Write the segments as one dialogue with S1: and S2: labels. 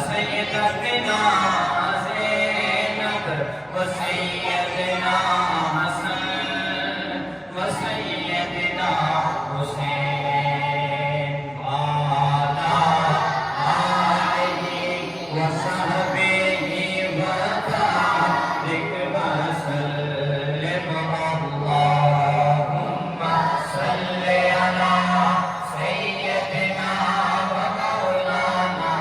S1: सय्यदना ज़ैनब व सय्यदना हसन व सय्यदना हुसैन वाला आलिहि व सहबिहि व तारिक व सल्लिम अल्लाहुम्मा सल्लि अला सय्यदना व मौलाना।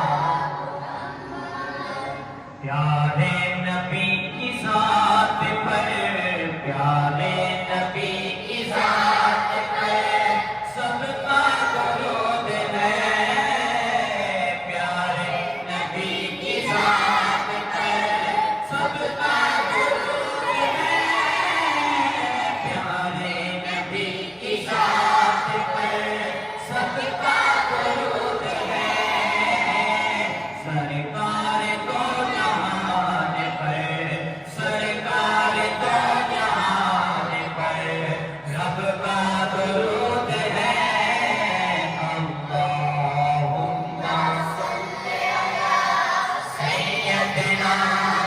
S1: प्यारे नबी की ज़ात पर, प्यारे नबी की ज़ात पर सबका दरूद है। प्यारे नबी की ज़ात पर सबका दरूद है। प्यारे नबी की ज़ात पर सबका दरूद है। सरकार दो जहान पर, सरकार दो जहान पर रब का दरूद है। अल्लाहुम्मा सल्लि अला सय्यदिना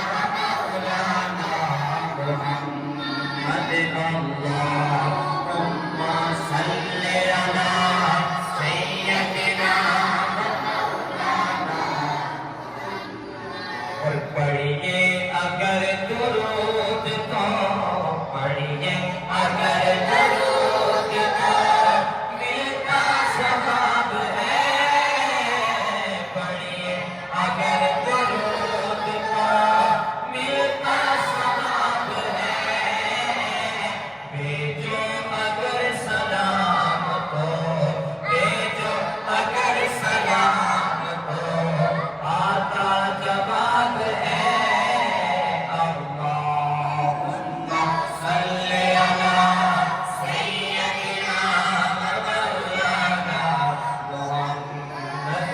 S1: व मौलाना मुहम्मद। अल्लाहुम्मा सल्लि अला सय्यदिना व मौलाना। और पढ़िए अगर दुरूद तो, पढ़िए अगर दुरूद तो मिलता सवाब है। पढ़िए अगर दुरूद तो मिलता सवाब है। भेजो अगर सलाम तो, भेजो अगर सलाम तो आता जवाब है। अल्लाहुम्मा सल्लि अला सय्यदिना व मौलाना मुहम्मद।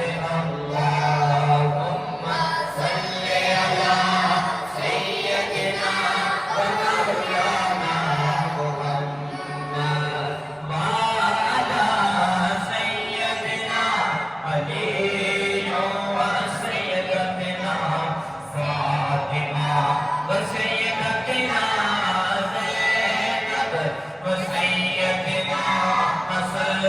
S1: अल्लाहुम्मा सल्लि अला सय्यदिना व मौलाना मुहम्मद व अला सय्यदिना अली व सय्यदना फातिमा व सय्यदना ज़ैनब व सय्यदना हसन